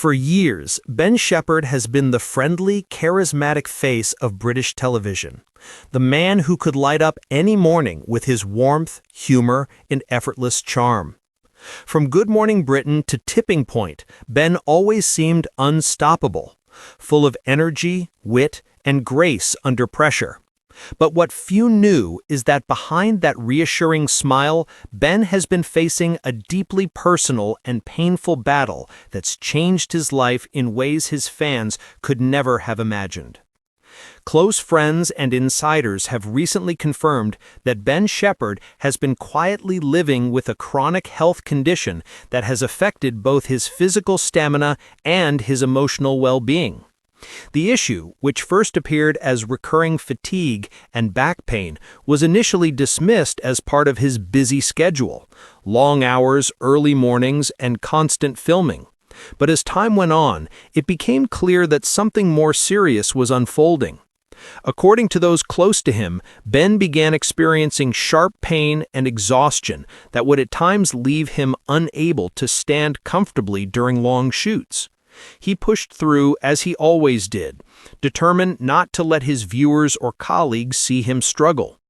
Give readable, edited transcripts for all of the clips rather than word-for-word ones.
For years, Ben Shephard has been the friendly, charismatic face of British television. The man who could light up any morning with his warmth, humor, and effortless charm. From Good Morning Britain to Tipping Point, Ben always seemed unstoppable, full of energy, wit, and grace under pressure. But what few knew is that behind that reassuring smile, Ben has been facing a deeply personal and painful battle that's changed his life in ways his fans could never have imagined. Close friends and insiders have recently confirmed that Ben Shephard has been quietly living with a chronic health condition that has affected both his physical stamina and his emotional well-being. The issue, which first appeared as recurring fatigue and back pain, was initially dismissed as part of his busy schedule, long hours, early mornings, and constant filming. But as time went on, it became clear that something more serious was unfolding. According to those close to him, Ben began experiencing sharp pain and exhaustion that would at times leave him unable to stand comfortably during long shoots. He pushed through as he always did, determined not to let his viewers or colleagues see him struggle.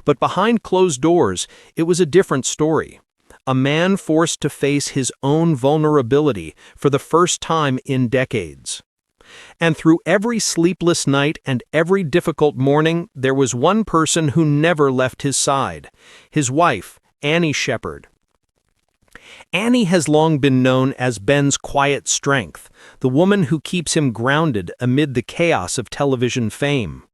But behind closed doors, it was a different story. A man forced to face his own vulnerability for the first time in decades. And through every sleepless night and every difficult morning, there was one person who never left his side: his wife, Annie Shephard. Annie has long been known as Ben's quiet strength, the woman who keeps him grounded amid the chaos of television fame.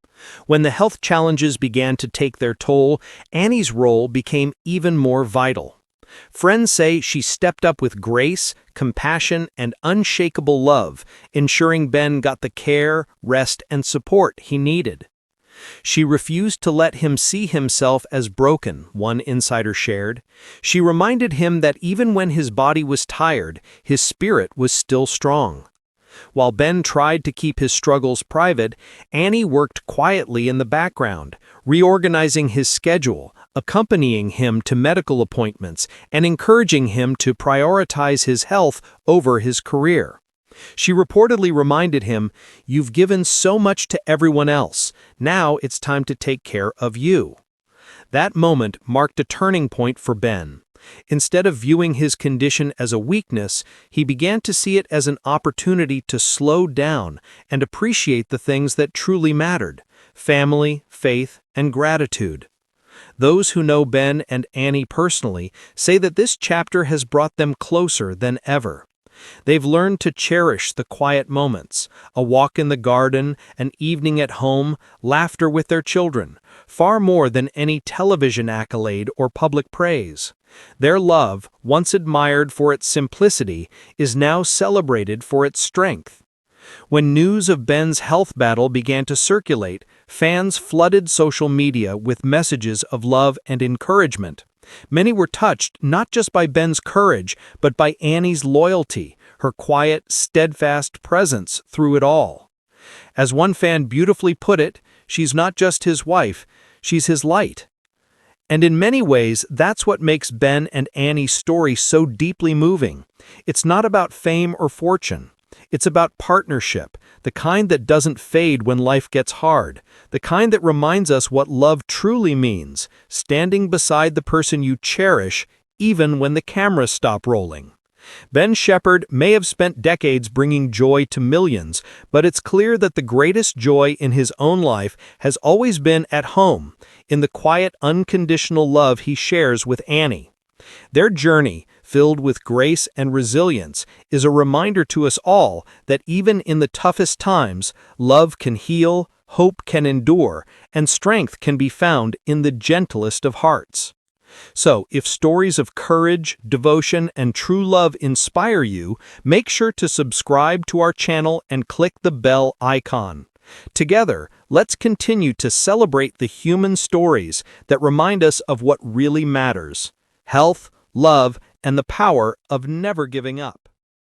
When the health challenges began to take their toll, Annie's role became even more vital. Friends say she stepped up with grace, compassion, and unshakable love, ensuring Ben got the care, rest, and support he needed. She refused to let him see himself as broken, one insider shared. She reminded him that even when his body was tired, his spirit was still strong. While Ben tried to keep his struggles private, Annie worked quietly in the background, reorganizing his schedule, accompanying him to medical appointments, and encouraging him to prioritize his health over his career. She reportedly reminded him, "You've given so much to everyone else. Now it's time to take care of you." That moment marked a turning point for Ben. Instead of viewing his condition as a weakness, he began to see it as an opportunity to slow down and appreciate the things that truly mattered: family, faith, and gratitude. Those who know Ben and Annie personally say that this chapter has brought them closer than ever. They've learned to cherish the quiet moments, a walk in the garden, an evening at home, laughter with their children, far more than any television accolade or public praise. Their love, once admired for its simplicity, is now celebrated for its strength. When news of Ben's health battle began to circulate, fans flooded social media with messages of love and encouragement. Many were touched not just by Ben's courage, but by Annie's loyalty, her quiet, steadfast presence through it all. As one fan beautifully put it, she's not just his wife, she's his light. And in many ways, that's what makes Ben and Annie's story so deeply moving. It's not about fame or fortune. It's about partnership, the kind that doesn't fade when life gets hard, the kind that reminds us what love truly means, standing beside the person you cherish, even when the cameras stop rolling. Ben Shephard may have spent decades bringing joy to millions, but it's clear that the greatest joy in his own life has always been at home, in the quiet, unconditional love he shares with Annie. Their journey, filled with grace and resilience, is a reminder to us all that even in the toughest times, love can heal, hope can endure, and strength can be found in the gentlest of hearts. So, if stories of courage, devotion, and true love inspire you, make sure to subscribe to our channel and click the bell icon. Together, let's continue to celebrate the human stories that remind us of what really matters: health, love, and the power of never giving up.